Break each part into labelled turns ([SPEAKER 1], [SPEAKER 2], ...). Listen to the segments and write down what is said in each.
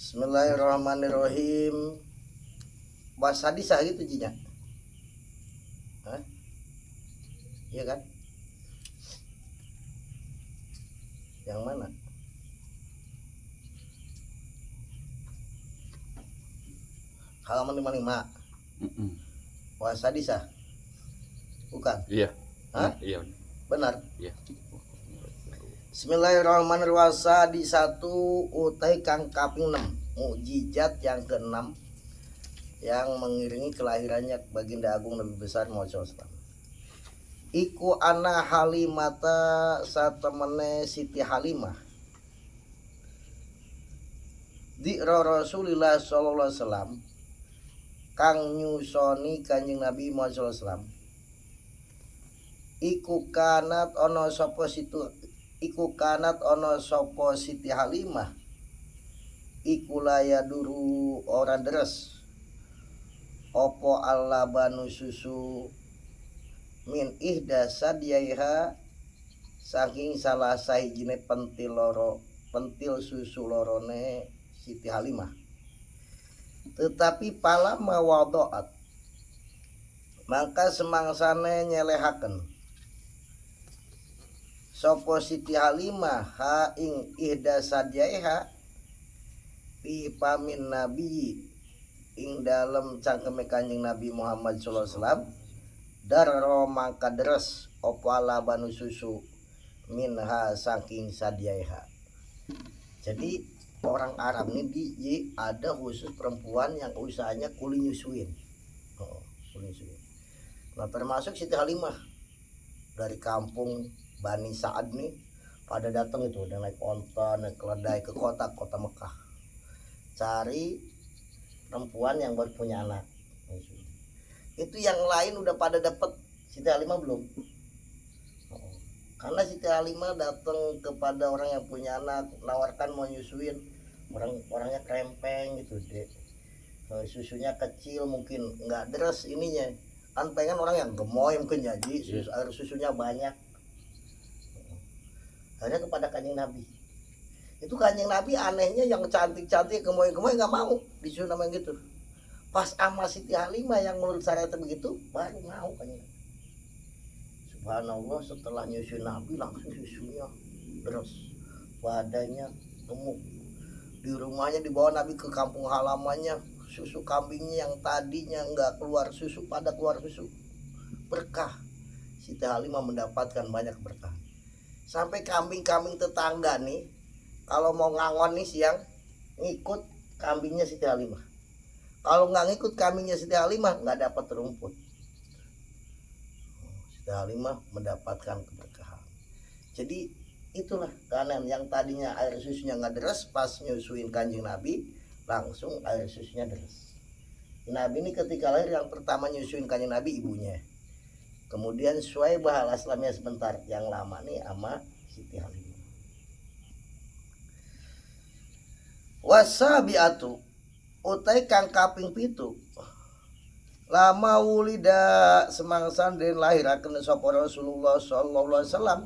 [SPEAKER 1] Bismillahirrahmanirrahim. Bahasa hadisah gitu jinya. Hah? Iya kan? Yang mana? Halaman 55. Bahasa hadisah. Bukan?
[SPEAKER 2] Iya.
[SPEAKER 1] Hah?
[SPEAKER 2] Iya.
[SPEAKER 1] Benar?
[SPEAKER 2] Iya.
[SPEAKER 1] Bismillahirrahmanirrahim. Di satu utai kang kaping 6, mukjizat yang ke-6 yang mengiringi kelahirannya baginda agung Nabi besar Muhammad SAW. Iku ana Halimata satemene Siti Halimah di Rasulullah sallallahu alaihi wasallam kang nyusoni Kanjeng Nabi Muhammad sallallahu alaihi wasallam. Iku kanat ono sapa Siti Halimah iku laya duru ora deres opo allabanu susu min ihda sadyaiha saking salah sahijine pentil susu lorone Siti Halimah. Tetapi pala mawadoat maka semangsane nyelehaken sopo Siti Halimah ha ing ihda sadyaiha fi pamin nabi ing dalem cangkeme Kanjeng Nabi Muhammad sallallahu alaihi wasallam darro mangka deres opo alabanu susu minha saking sadyaiha. Jadi orang Arab ini ada khusus perempuan yang usahanya kuli nyusuin. Kuli nyusuin. Nah termasuk Siti Halimah dari kampung Bani Sa'ad nih pada datang itu dan naik onta, naik keledai ke kota Mekah cari perempuan yang baru punya anak. Itu yang lain udah pada dapet, Siti Halimah belum. Karena Siti Halimah datang kepada orang yang punya anak, nawarkan mau nyusuin, orangnya krempeng gitu deh, susunya kecil mungkin nggak deres ininya, kan pengen orang yang gemoy mungkin jadi air susunya banyak. Akhirnya kepada Kanjeng Nabi. Itu Kanjeng Nabi anehnya yang cantik-cantik gemoy-gemoy nggak mau disuruh namanya gitu. Pas sama Siti Halimah yang menurut syariat begitu baru mau Kanjeng Nabi. Subhanallah, setelah nyusun Nabi langsung susunya deras, badannya gemuk. Di rumahnya dibawa Nabi ke kampung halamannya, susu kambingnya yang tadinya nggak keluar susu pada keluar susu, berkah. Siti Halimah mendapatkan banyak berkah. Sampai kambing-kambing tetangga nih kalau mau ngangon nih siang ngikut kambingnya Siti Halimah. Kalau nggak ngikut kambingnya Siti Halimah nggak dapat rumput. Siti Halimah mendapatkan keberkahan. Jadi itulah kanan yang tadinya air susunya nggak deres, pas nyusuin Kanjeng Nabi langsung air susunya deres. Nabi ini ketika lahir yang pertama nyusuin Kanjeng Nabi ibunya. Kemudian Suwaibah al-Aslamiyah sebentar, yang lama nih sama Siti Halimah. Wasabiatu utai kang kaping pitu lama wulida semangsan den lahiraken sapa Rasulullah sallallahu alaihi wasallam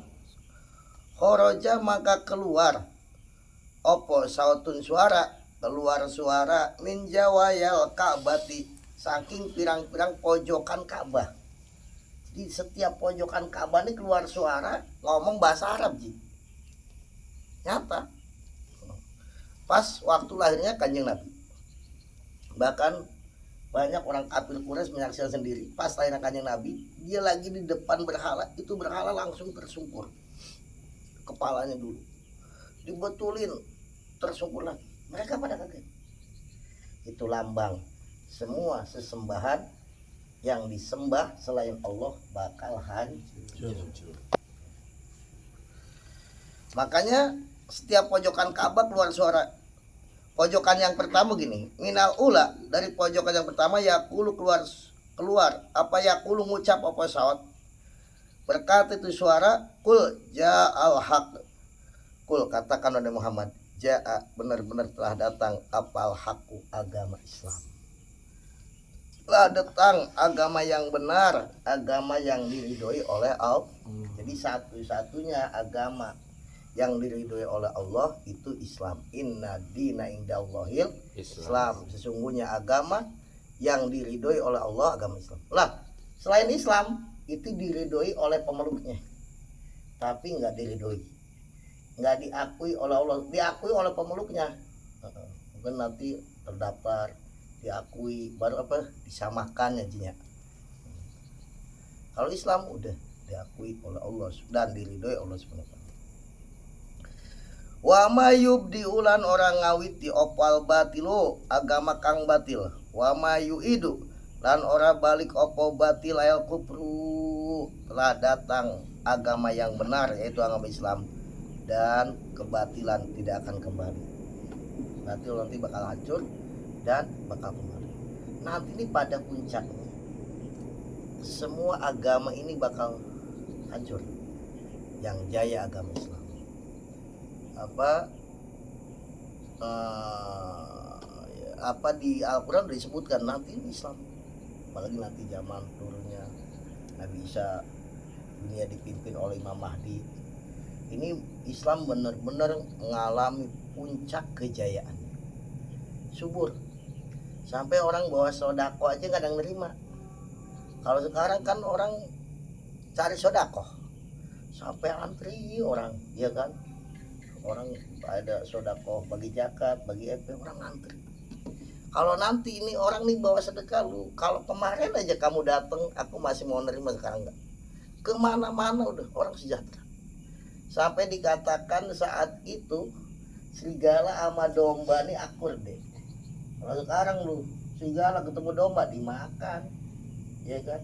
[SPEAKER 1] kharaja maka keluar opo sautun keluar suara min jawayal Ka'bati saking pirang-pirang pojokan Ka'bah. Di setiap pojokan Ka'bah ini keluar suara ngomong bahasa Arab ji. Nyata. Pas waktu lahirnya Kanjeng Nabi. Bahkan banyak orang kafir Quraisy menyaksikan sendiri pas lahirnya Kanjeng Nabi, dia lagi di depan berhala, itu berhala langsung tersungkur. Kepalanya dulu. Dibetulin, tersungkur lagi. Mereka pada kaget. Itu lambang semua sesembahan yang disembah selain Allah bakal hancur. Makanya setiap pojokan Ka'bah keluar suara. Pojokan yang pertama gini, minal ula, dari pojokan yang pertama yaqulu keluar apa yaqulu ngucap apa saut. Berkata itu suara kul ja'al haq. Kul katakan oleh Muhammad, ja'a benar-benar telah datang apal haqqu agama Islam. Telah datang agama yang benar, agama yang diridhoi oleh Allah. Jadi satu-satunya agama yang diridhoi oleh Allah itu Islam. Inna dina indallahil Islam. Sesungguhnya agama yang diridhoi oleh Allah agama Islam. Lah, selain Islam itu diridhoi oleh pemeluknya, tapi nggak diridhoi, nggak diakui oleh Allah, diakui oleh pemeluknya. Mungkin nanti terdaftar, diakui, baru apa disamakan ya. Kalau Islam udah diakui oleh Allah dan diridhoi Allah Subhanahu wa taala. Wa mayub diulan orang ngawit di opal batilu agama kang batil. Wa mayu idu lan ora balik opo batil ayal kufru, telah datang agama yang benar yaitu agama Islam dan kebatilan tidak akan kembali. Batil nanti bakal hancur dan bakal kembali. Nanti ini pada puncaknya semua agama ini bakal hancur. Yang jaya agama Islam. Apa di Al-Quran disebutkan nanti ini Islam, apalagi nanti zaman turunnya Nabi Isa, dunia dipimpin oleh Imam Mahdi. Ini Islam benar-benar mengalami puncak kejayaan, subur, sampai orang bawa sodako aja nggak ada yang nerima. Kalau sekarang kan orang cari sodako sampai antri orang, ya kan, orang ada sodako bagi zakat, bagi EP, orang antri. Kalau nanti ini orang nih bawa sedekah lu, kalau kemarin aja kamu datang aku masih mau nerima, sekarang enggak, kemana-mana udah orang sejahtera. Sampai dikatakan saat itu serigala sama domba nih akur deh. Kalau sekarang lu serigala ketemu domba dimakan, ya kan.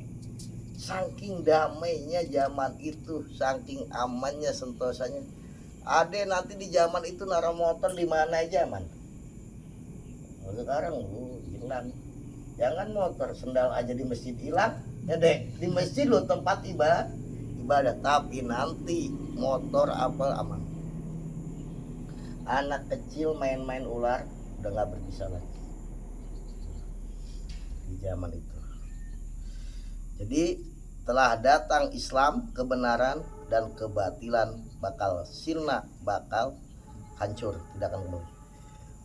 [SPEAKER 1] Saking damainya zaman itu, saking amannya sentosanya. Ade nanti di zaman itu naruh motor di mana aja aman. Kalau sekarang lu hilang, jangan motor, sendal aja di masjid hilang, ya deh di masjid lu tempat ibadah, tapi nanti motor apa aman. Anak kecil main-main ular udah nggak berbisa lagi di zaman itu. Jadi telah datang Islam, kebenaran dan kebatilan bakal sirna, bakal hancur, tidak akan kembali.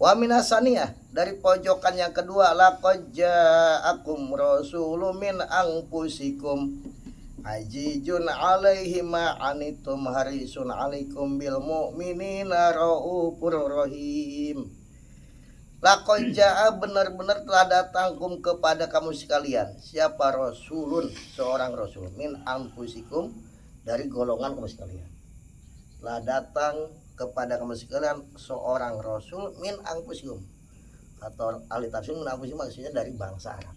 [SPEAKER 1] Wa minasaniyah, dari pojokan yang kedua, laqad ja'akum rasulun min anfusikum azizun 'alaihi ma 'anittum harisun 'alaikum bil mu'minina raufur rahim. Laqad ja'a, benar-benar telah datang kepada kamu sekalian. Siapa rasulun? Seorang rasul min anfusikum, dari golongan kamu sekalian. Telah datang kepada kamu sekalian seorang rasul min anfusikum, atau ahli tafsir min anfusikum maksudnya dari bangsa Arab,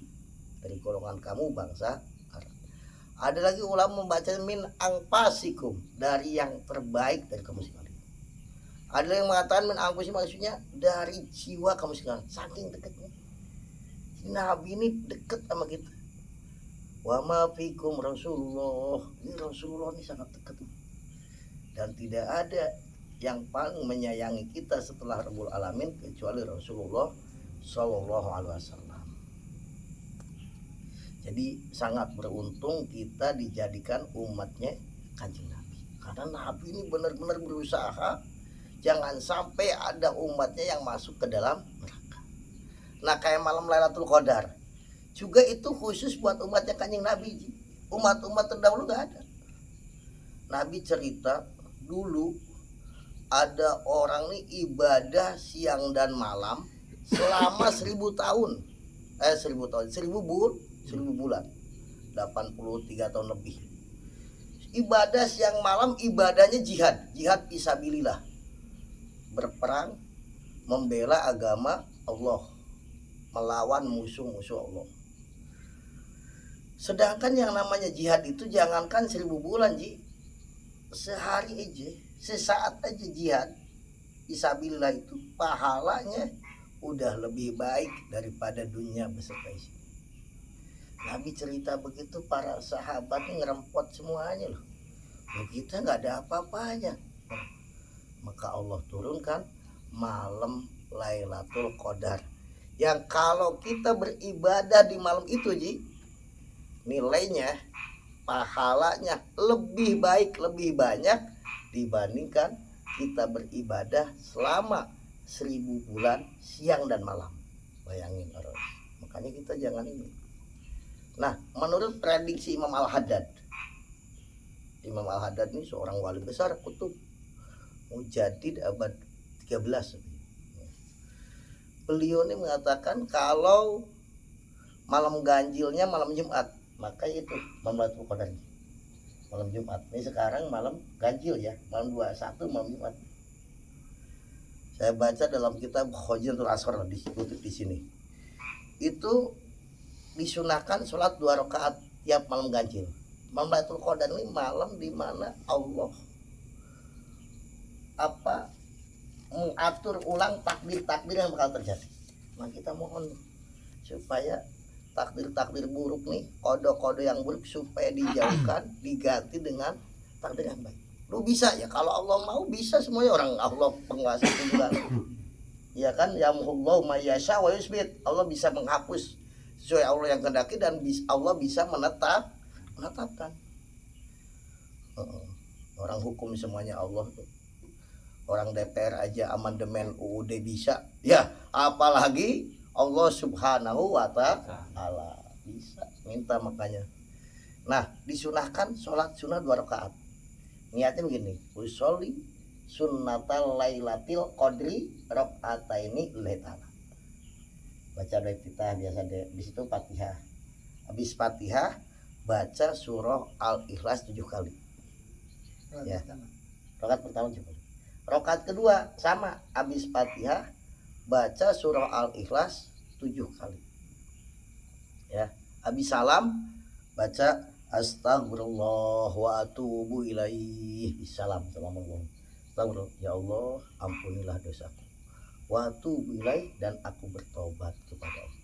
[SPEAKER 1] dari golongan kamu bangsa Arab. Ada lagi ulama membaca min anfasikum, dari yang terbaik dari kamu sekalian. Ada yang mengatakan min anfusikum maksudnya dari jiwa kamu sekalian, saking dekatnya. Nabi ini dekat sama kita. Wa ma fikum Rasulullah, ini Rasulullah ini sangat dekat, dan tidak ada yang paling menyayangi kita setelah Rabbul Alamin kecuali Rasulullah Sallallahu Alaihi Wasallam. Jadi sangat beruntung kita dijadikan umatnya Kanjeng Nabi, karena Nabi ini benar-benar berusaha jangan sampai ada umatnya yang masuk ke dalam neraka. Nah, kayak malam Lailatul Qadar juga itu khusus buat umatnya Kanjeng Nabi. Umat-umat terdahulu gak ada. Nabi cerita dulu ada orang nih ibadah siang dan malam selama 1000 tahun. 1000 bulan. 83 tahun lebih. Ibadah siang malam, ibadahnya jihad fisabilillah. Berperang membela agama Allah, melawan musuh-musuh Allah. Sedangkan yang namanya jihad itu jangankan 1000 bulan, Ji. Sehari aja, sesaat aja jihad fisabilillah itu pahalanya udah lebih baik daripada dunia beserta isi. Nabi cerita begitu, para sahabatnya ngerempot semuanya loh. Kita nggak ada apa-apanya. Maka Allah turunkan malam Lailatul Qadar, yang kalau kita beribadah di malam itu, Ji, nilainya, pahalanya lebih baik, lebih banyak dibandingkan kita beribadah selama 1000 bulan siang dan malam. Bayangin Ros. Makanya kita jangan ini. Nah, menurut prediksi Imam Al-Haddad, Imam Al-Haddad ini seorang wali besar kutub Mujaddid abad 13. Beliau ini mengatakan kalau malam ganjilnya malam Jumat, maka itu malam Lailatul Qadar. Malam Jumat. Ini sekarang malam ganjil ya, malam 21 malam Jumat. Saya baca dalam kitab Khojinatul Asrar dikutip di sini. Itu disunahkan sholat 2 rakaat tiap malam ganjil. Malam Lailatul Qadar ini malam di mana Allah mengatur ulang takdir-takdir yang bakal terjadi. Nah, kita mohon supaya takdir-takdir buruk nih, kode-kode yang buruk supaya dijauhkan, diganti dengan takdir yang baik. Lu bisa ya, kalau Allah mau bisa semuanya, orang Allah penguasa tunggal. Ya kan, yamhullahu ma yasha wa yusbit. Allah bisa menghapus sesuai Allah yang kehendaki dan Allah bisa menetapkan. Orang hukum semuanya Allah tuh. Orang DPR aja amandemen UUD bisa. Ya, apalagi Allah Subhanahu wa ta'ala bisa minta makanya. Nah, disunahkan sholat sunnah 2 rakaat. Niatnya begini, usolli sunnatal lailatil qadri rakaataini lillahi ta'ala. Baca doa iftitah biasa di situ Fatihah. Habis Fatihah baca surah Al-Ikhlas 7 kali. Ya. Rakaat pertama cukup. Rakaat kedua sama, habis Fatihah baca surah Al-Ikhlas 7 kali. Ya, habis salam baca astagfirullah wa atubu ilaih. Salam sama Allah. Astagfirullah, ya Allah, ampunilah dosaku. Wa atubu ilaih, dan aku bertobat kepada Allah.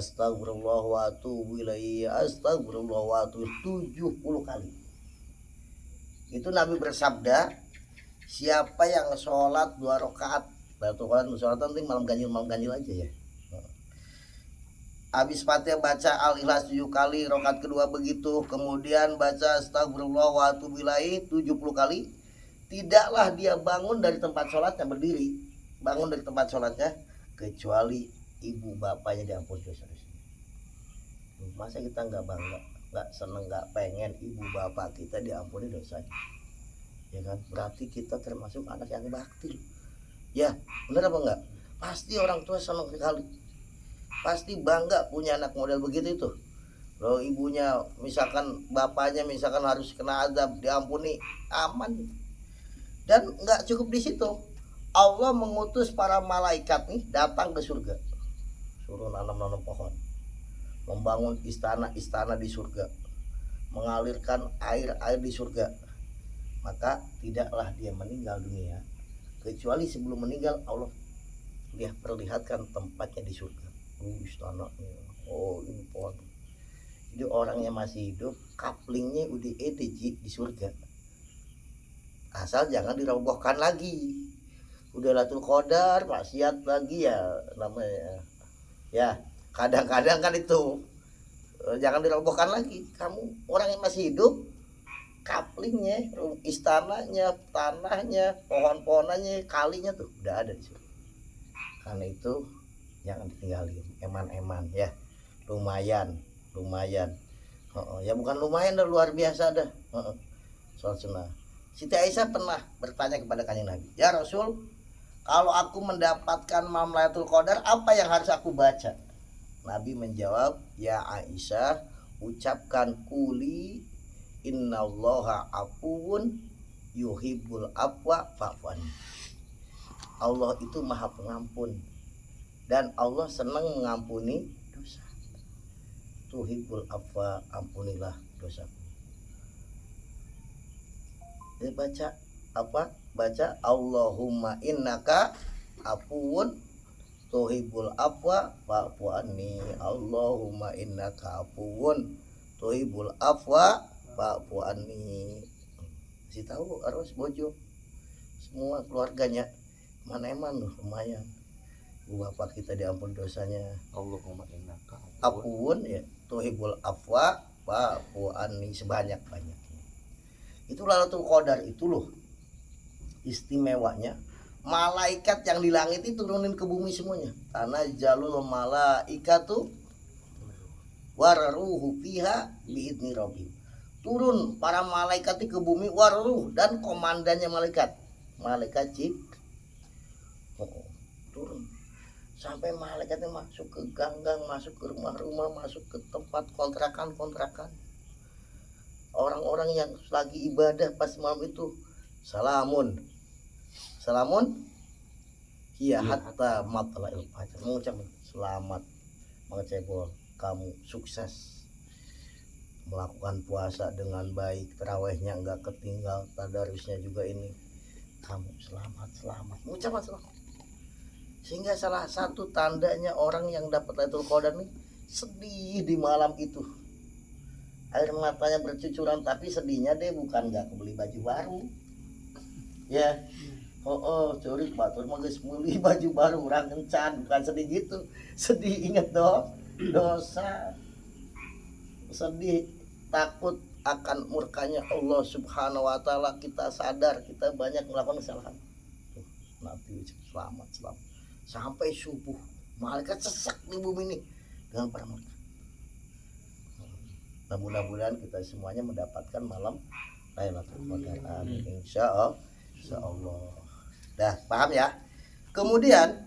[SPEAKER 1] Astagfirullah wa atubu ilaih. Astagfirullah wa atubu 70 kali. Itu Nabi bersabda, siapa yang sholat 2 rakaat, Lailatul Qadar sholat penting malam ganjil aja ya. Habis Fatihah baca Al-Ikhlas 7 kali, rakaat kedua begitu, kemudian baca astagfirullah wa atubu ilaih 70 kali. Tidaklah dia bangun dari tempat sholatnya, berdiri, bangun dari tempat sholatnya, kecuali ibu bapaknya diampuni dosa-dosa. Masa kita nggak bangga, nggak seneng, nggak pengen ibu bapak kita diampuni dosanya? Ya kan, berarti kita termasuk anak yang bakti. Ya, benar apa enggak? Pasti orang tua senang sekali, pasti bangga punya anak model begitu itu. Kalau ibunya misalkan, bapaknya misalkan harus kena azab, diampuni, aman. Dan enggak cukup di situ, Allah mengutus para malaikat nih datang ke surga, suruh nanam-nanam pohon, membangun istana-istana di surga, mengalirkan air-air di surga. Maka tidaklah dia meninggal dunia kecuali sebelum meninggal Allah dia perlihatkan tempatnya di surga. Istananya, ini pohon. Jadi orangnya masih hidup, kaplingnya udah di surga. Asal jangan dirobohkan lagi. Udah Lailatul Qadar, maksiat lagi ya namanya. Ya, kadang-kadang kan itu jangan dirobohkan lagi. Kamu orang yang masih hidup, kaplingnya, istananya, tanahnya, pohon-pohonannya, kalinya tuh udah ada di situ. Karena itu jangan ditinggalin, eman-eman ya, lumayan. Ya bukan lumayan, dah luar biasa dah. Soal sunnah. Siti Aisyah pernah bertanya kepada Kanjeng Nabi, ya Rasul, kalau aku mendapatkan malam Lailatul Qadar, apa yang harus aku baca? Nabi menjawab, ya Aisyah, ucapkan kuli innallaha afuwun yuhibbul afwa fa'fan. Allah itu maha pengampun dan Allah senang mengampuni dosa. Tuhibbul afwa, ampunilah dosaku. Dia baca apa? Baca Allahumma innaka afuwun tuhibbul afwa fa'fu anni. Allahumma innaka afuwun tuhibbul afwa fa'fu anni. Kasih tahu harus bojo semua keluarganya, mana eman loh, lumayan. Ibu bapak kita diampun dosanya.
[SPEAKER 2] Allahumma innaka
[SPEAKER 1] afuwun ya tuhibbul afwa fa'fu anni, sebanyak-banyaknya. Itu Lailatul Qadar itu loh. istimewanya malaikat yang di langit itu turunin ke bumi semuanya. Tanah jalul malaikatu waruhu fiha biidni rabbihim. Turun para malaikat ke bumi waruh dan komandannya malaikat turun sampai malaikatnya masuk ke gang-gang, masuk ke rumah-rumah, masuk ke tempat kontrakan. Orang-orang yang lagi ibadah pas malam itu salamun iya hatta matla'il fajar, mengucap selamat mengecebol, kamu sukses melakukan puasa dengan baik, tarawihnya enggak ketinggal, tadarusnya juga ini, kamu selamat mengucapkan selamat. Sehingga salah satu tandanya orang yang dapat Lailatul Qadar nih sedih di malam itu, air matanya bercucuran, tapi sedihnya deh bukan nggak kebeli baju baru ya. Curi batur mah geus meuli baju baru urang kencan, bukan sedih gitu, sedih inget dosa, sedih takut akan murkanya Allah Subhanahu wa taala. Kita sadar kita banyak melakukan kesalahan. Nanti selamat sampai subuh malaikat sesak di bumi ini dengan para malaikat. Nah, mudah-mudahan kita semuanya mendapatkan malam Lailatul Qadar. Amin. Insya Allah. Dah paham ya? Kemudian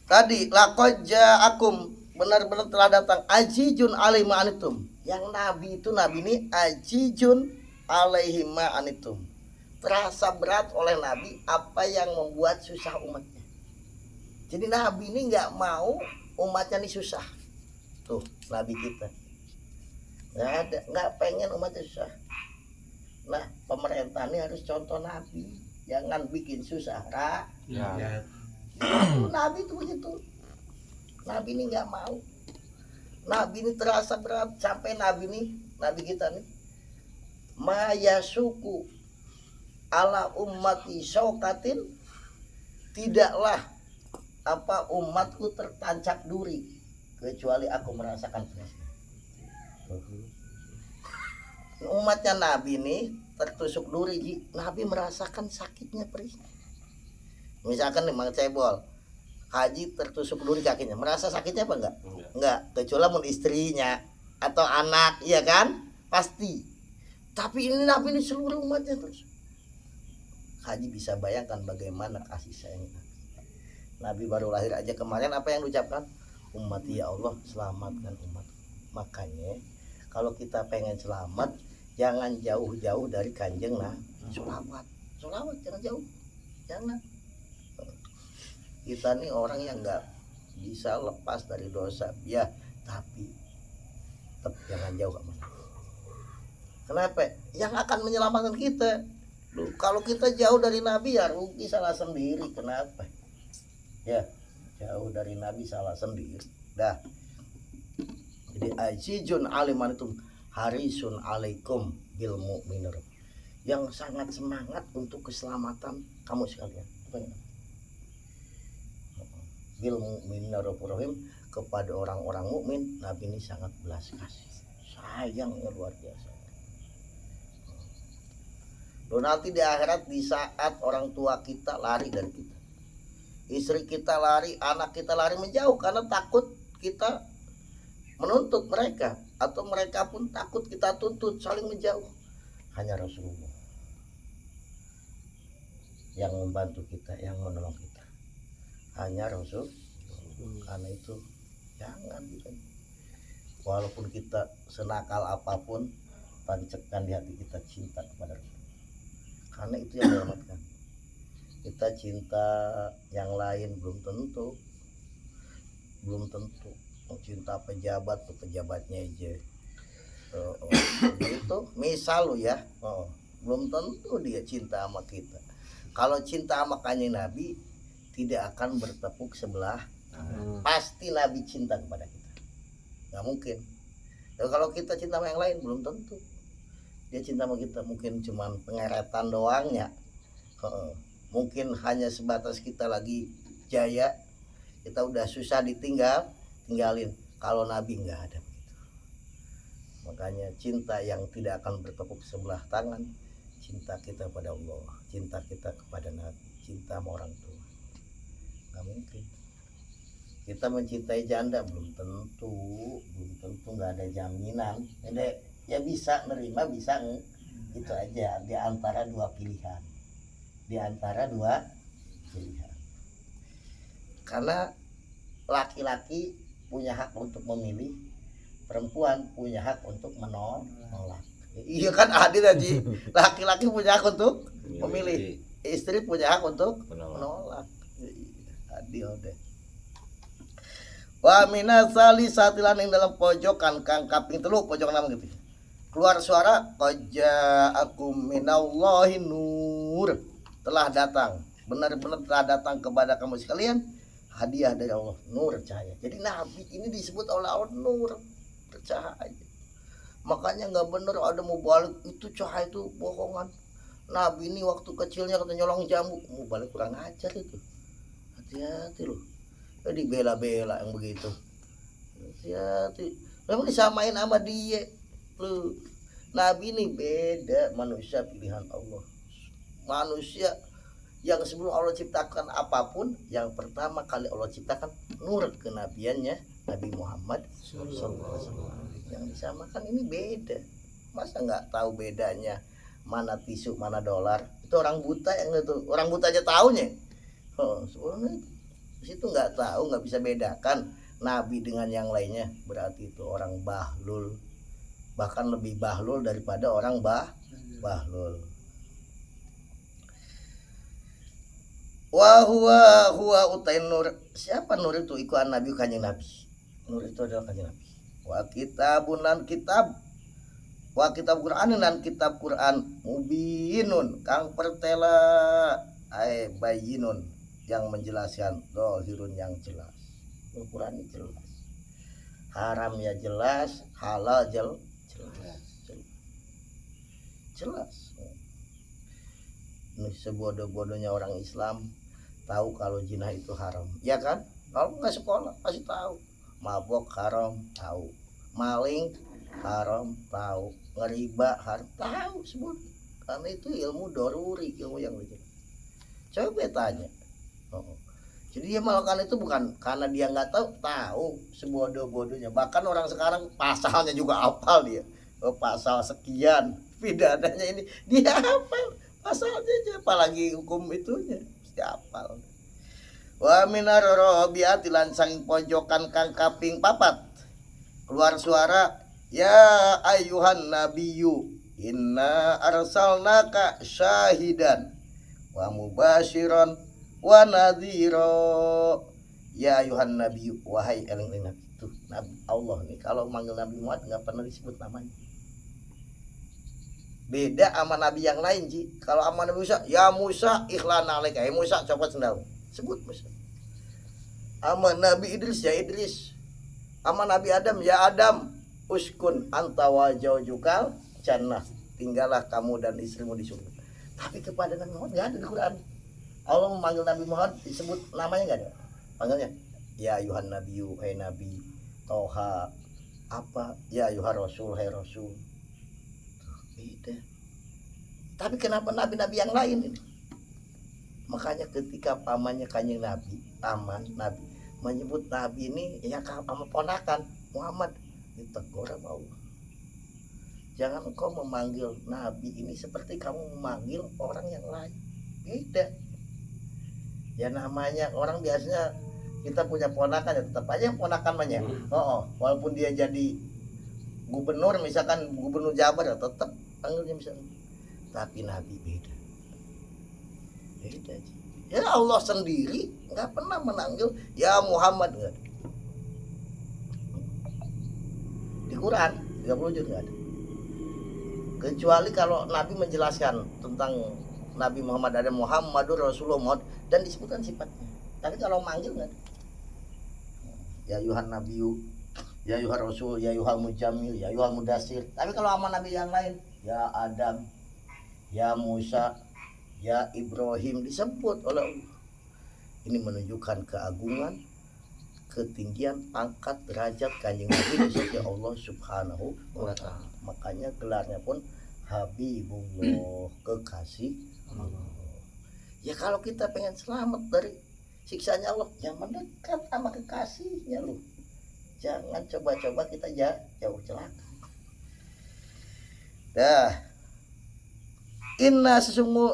[SPEAKER 1] tadi laqad ja'akum, benar-benar telah datang ajijun alaihi ma'anitum. Yang nabi itu, nabi ini ajijun alaihi ma'anitum, terasa berat oleh nabi apa yang membuat susah umatnya. Jadi nabi ini nggak mau umatnya ini susah. Tuh nabi kita nggak pengen umatnya susah. Nah pemerintah ini harus contoh nabi, jangan bikin susah rakyat. Nabi itu begitu. Nabi ini nggak mau. Nabi ini terasa berat sampai nabi kita nih mayasuku ala ummati syaukatin, tidaklah umatku tertancap duri kecuali aku merasakan pedasnya. Umatnya nabi ini tertusuk duri, nabi merasakan sakitnya perih. Misalkan nih Mang Cebol haji tertusuk duri kakinya, merasa sakitnya apa enggak, kecuali mun istrinya atau anak, iya kan, pasti. Tapi ini nabi ini seluruh umatnya terus. Haji bisa bayangkan bagaimana kasih sayang nabi baru lahir aja kemarin apa yang diucapkan, ummati ya Allah selamatkan umat. Makanya kalau kita pengen selamat jangan jauh-jauh dari kanjeng sholawat jangan jauh, jangan. Kita nih orang yang nggak bisa lepas dari dosa ya, tapi tetap jangan jauh sama Nabi. Kenapa? Yang akan menyelamatkan kita. Loh, kalau kita jauh dari Nabi ya rugi, salah sendiri. Kenapa? Ya jauh dari Nabi salah sendiri. Dah. Jadi ajijun aliman itu harisun alaikum bil mu'minir, yang sangat semangat untuk keselamatan kamu sekalian. Bil mu'minir rahim, kepada orang-orang mukmin Nabi ini sangat belas kasih, sayangnya luar biasa. Loh, nanti di akhirat di saat orang tua kita lari dari kita, istri kita lari, anak kita lari menjauh karena takut kita menuntut mereka atau mereka pun takut kita tuntut, saling menjauh. Hanya Rasulullah yang membantu kita, yang menolong kita. Hanya Rasul. Karena itu jangan gitu. Walaupun kita senakal apapun, tancapkan di hati kita cinta kepada Rasul. Karena itu yang menyelamatkan. Kita cinta yang lain belum tentu. Cinta pejabat tuh pejabatnya aja. Itu misal lu ya, belum tentu dia cinta sama kita. Kalau cinta sama kanjeng Nabi tidak akan bertepuk sebelah. Pasti Nabi cinta kepada kita, nggak mungkin. Kalau kita cinta sama yang lain belum tentu dia cinta sama kita, mungkin cuman pengeretan doangnya. Mungkin hanya sebatas kita lagi jaya, kita udah susah tinggalin. Kalau Nabi nggak ada begitu. Makanya cinta yang tidak akan bertepuk sebelah tangan, cinta kita pada Allah, cinta kita kepada Nabi, cinta sama orang tua. Nggak mungkin. Kita mencintai janda belum tentu nggak ada jaminan. Jadi ya bisa nerima, bisa itu aja di antara dua pilihan. Karena laki-laki punya hak untuk memilih, perempuan punya hak untuk menolak. Iya kan adil tadi. Laki-laki punya hak untuk memilih, istri punya hak untuk menolak. Adil deh. Wa minasali satilan yang dalam pojokan kang kaping telu pojok nama gitu. Keluar suara qaja'akum minallahi nur. Telah datang, benar-benar telah datang kepada kamu sekalian hadiah dari Allah, nur, cahaya. Jadi Nabi ini disebut oleh Allah nur, bercahaya. Makanya nggak bener ada mau balik itu cahaya itu bohongan. Nabi ini waktu kecilnya kata nyolong jamu, mau balik kurang ajar itu. Hati-hati loh. Jadi bela-bela yang begitu. Hati-hati. Memang disamain sama dia. Loh. Nabi ini beda, manusia pilihan Allah. Manusia yang sebelum Allah ciptakan apapun, yang pertama kali Allah ciptakan nur kenabiannya Nabi Muhammad SAW. Yang disamakan ini beda. Masa nggak tahu bedanya mana tisu mana dolar? Itu orang buta yang itu, orang buta aja taunya. Sebenarnya situ nggak tahu, nggak bisa bedakan Nabi dengan yang lainnya. Berarti itu orang bahlul, bahkan lebih bahlul daripada orang bahlul. Wa huwa utain nur. Siapa nur itu? Ikuan Nabi, kanjeng Nabi. Nur itu adalah kanjeng Nabi. Wa kitabun dan kitab. Wa kitab Quran dan kitab Quran mubinun kang pertela bayinun yang menjelaskan dohirun yang jelas. Al-Quran ini jelas. Haram ya jelas, halal jelas. Ini sebodoh-bodohnya orang Islam tahu kalau zina itu haram, ya kan? Kalau nggak sekolah pasti tahu. Mabok haram tahu, maling haram tahu, ngeriba haram tahu semua. Karena itu ilmu doruri, ilmu yang begitu. Coba tanya. Jadi dia melakukan itu bukan karena dia nggak tahu sebodoh-bodohnya. Bahkan orang sekarang pasalnya juga hafal dia. Pasal sekian pidananya ini dia hafal pasalnya aja, apalagi hukum itunya mesti hafal. Wa minar rabiati lan saking pojokan kang kaping papat keluar suara ya ayuhan nabiyyu inna arsalnaka syahidan wa mubasyiran wa nadhira. Ya ayuhan nabiyyu, wahai eling nabi. Tuh nabi Allah nih kalau manggil Nabi Muhammad nggak pernah disebut namanya. Beda sama nabi yang lain Ji. Kalau sama Nabi Musa, ya Musa ikhlan alaika, ya Musa copot sendal, sebut Musa. Sama Nabi Idris, ya Idris. Sama Nabi Adam, ya Adam uskun anta wa zaujukal jannah, tinggallah kamu dan istrimu di surga. Tapi kepada Nabi Muhammad nggak ada di Quran. Allah memanggil Nabi Muhammad disebut namanya nggak ada. Panggilnya ya ayuhan nabiyyu, hai nabi. Toha apa ya ayuhan rasul, hai rasul. Beda. Tapi kenapa nabi-nabi yang lain ini? Makanya ketika pamannya kanjeng Nabi, paman Nabi menyebut Nabi ini ya sama ponakan Muhammad, ditegur sama Allah. Jangan engkau memanggil Nabi ini seperti kamu memanggil orang yang lain. Beda. Ya namanya orang biasanya kita punya ponakan ya tetap aja yang ponakan banyak. Walaupun dia jadi gubernur misalkan gubernur Jabar ya tetap panggilnya misalkan. Tapi Nabi beda. Ya Allah sendiri nggak pernah menanggil ya Muhammad, nggak ada. Di Quran 30 juz nggak ada. Kecuali kalau Nabi menjelaskan tentang Nabi Muhammad ada Muhammadur Rasulullah dan disebutkan sifatnya. Tapi kalau manggil nggak ada. Ya Yuhan Nabiyu, ya Yuhan Rasul, ya Yuhan Mujamil, ya Yuhan Mudasir. Tapi kalau sama Nabi yang lain, ya Adam, ya Musa, ya Ibrahim disebut oleh Allah. Ini menunjukkan keagungan, ketinggian, pangkat, derajat kanjeng Nabi di sisi Allah Subhanahu wa Ta'ala. Makanya gelarnya pun Habibullah, kekasih Allah. Ya kalau kita pengen selamat dari siksanya Allah, jangan mendekat sama kekasihnya lu. Jangan coba-coba kita jauh celaka. Dah. Inna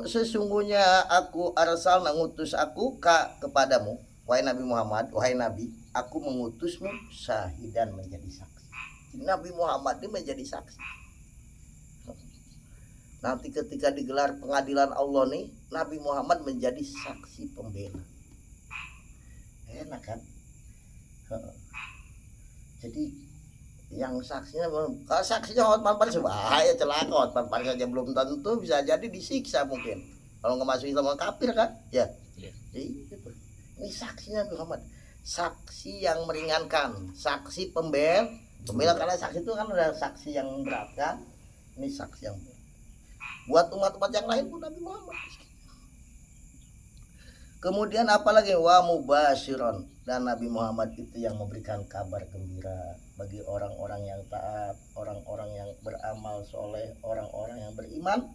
[SPEAKER 1] sesungguhnya aku arsalna ngutus aku kepadamu, wahai Nabi Muhammad, wahai Nabi, aku mengutusmu syahidan menjadi saksi. Nabi Muhammad ini menjadi saksi. Nanti ketika digelar pengadilan Allah nih, Nabi Muhammad menjadi saksi pembela. Enak kan? Jadi yang saksinya, kalau saksinya Hotman Paris bahaya, celaka. Hotman Paris saja belum tentu, bisa jadi disiksa mungkin. Kalau nggak masuk Islam kafir kan? Ya. Jadi gitu. Ini saksinya Muhammad, saksi yang meringankan, saksi pembela karena saksi itu kan ada saksi yang berat kan? Ini saksi yang berat. Buat umat-umat yang lain pun Nabi Muhammad. Kemudian apalagi wa mubasyiron, dan Nabi Muhammad itu yang memberikan kabar gembira bagi orang-orang yang taat, orang-orang yang beramal soleh, orang-orang yang beriman,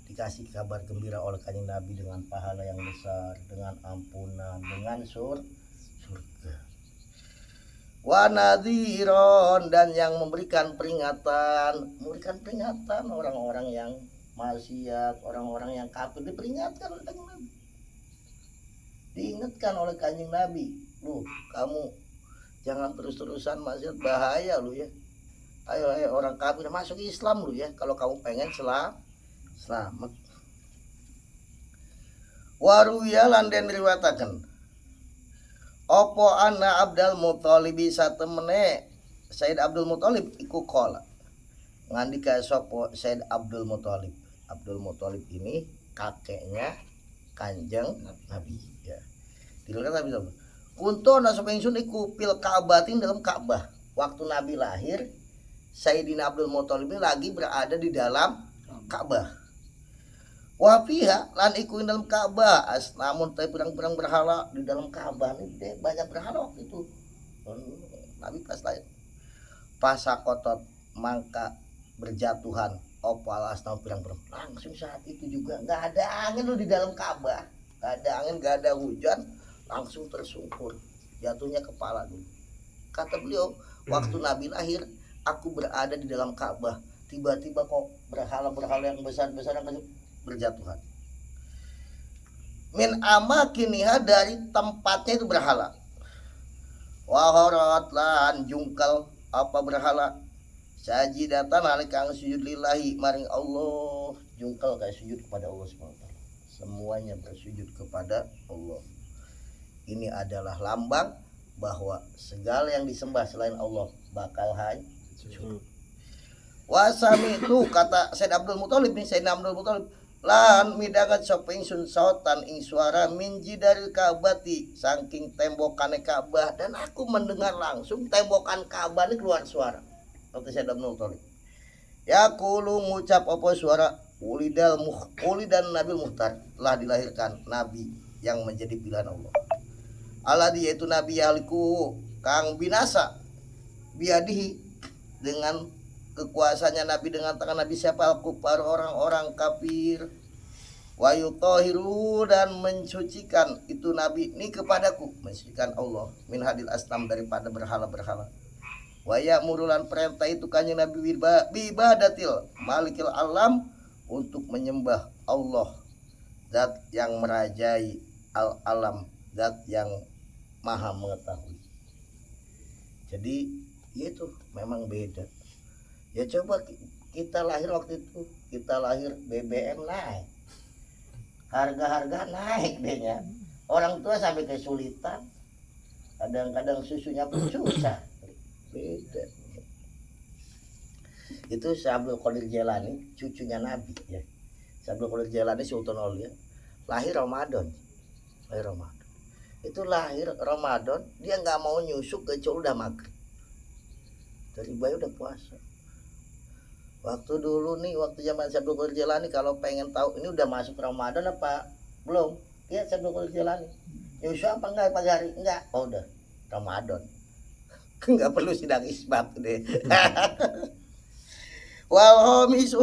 [SPEAKER 1] dikasih kabar gembira oleh kanjeng Nabi dengan pahala yang besar, dengan ampunan, dengan surga. Wa nadhiron, dan yang memberikan peringatan orang-orang yang maksiat, orang-orang yang kafir diperingatkan oleh kanjeng Nabi. Diingatkan oleh kanjeng Nabi, lu kamu jangan terus-terusan maksiat, bahaya lu ya. Ayo orang kafir masuk Islam lu ya, kalau kamu pengen selamat. Waruya lan den riwayataken opo anna Abdul Muthalib satemene Said Abdul Muthalib iku qala ngandika sapa Said Abdul Muthalib. Abdul Muthalib ini kakeknya kanjeng Nabi ya. Dilihat Nabi sama. Kunto nasa pengsun iku pil Ka'batin dalam Ka'bah. Waktu Nabi lahir, Sayyidina Abdul Muthalib ini lagi berada di dalam Ka'bah. Wa fiha lan iku dalam Ka'bah, namun teh perang-perang berhala di dalam Ka'bah ini banyak berhala waktu itu. Nabi pas lahir. Pasakotot mangka berjatuhan opal asnam perang-perang. Langsung saat itu juga enggak ada angin lu di dalam Ka'bah. Enggak ada angin, enggak ada hujan, langsung tersungkur, jatuhnya kepala dulu. Kata beliau, waktu Nabi lahir, aku berada di dalam Ka'bah, tiba-tiba kok berhala-berhala yang besar-besar yang berjatuhan. Min amakiniha, dari tempatnya itu berhala. Wahorat lan jungkal apa berhala. Sajidatan alikang sujud lillahi maring Allah, jungkal kayak sujud kepada Allah SWT. Semuanya bersujud kepada Allah. Ini adalah lambang bahwa segala yang disembah selain Allah bakal hancur. Wasami itu kata Said Abdul Muthalib nih, Said Abdul Muthalib lan midangan sopeng sun sautan ing suara minji dari Ka'bati, saking tembokane Ka'bah, dan aku mendengar langsung tembokan Ka'bah ini keluar suara. Kata Said Abdul Muthalib, ya kulu ngucap apa suara, ulidan Nabil Muhtar, telah dilahirkan Nabi yang menjadi pilihan Allah. Allah dia itu Nabi yaliku kang binasa biadihi, dengan kekuasaannya Nabi, dengan tangan Nabi siapa al-kufar, orang-orang kafir, wa yutahhiru, dan mensucikan itu Nabi ini kepadaku, mensucikan Allah min hadil asnam, daripada berhala-berhala, wa ya'murulan perintah itu kanjeng Nabi bibadatil malikil alam, untuk menyembah Allah zat yang merajai al-alam, zat yang maha mengetahui. Jadi itu memang beda. Ya coba kita lahir waktu itu, kita lahir BBM naik, harga-harga naik dehnya, orang tua sampai kesulitan, kadang-kadang susunya pun susah. Beda. Itu Syabdul Qadir Jailani, cucunya Nabi ya. Syabdul Qadir Jailani Sultan Aulia, lahir Ramadan. Itu lahir Ramadan, dia nggak mau nyusuk kecuali udah maghrib. Dari bayi udah puasa. Waktu dulu nih, waktu zaman Syabdul Qadir Jailani, kalau pengen tahu ini udah masuk Ramadan apa belum, ya Syabdul Qadir Jailani nyusuk apa enggak pagi hari, enggak, oh udah Ramadan. Enggak perlu sidang isbat deh. Wal homis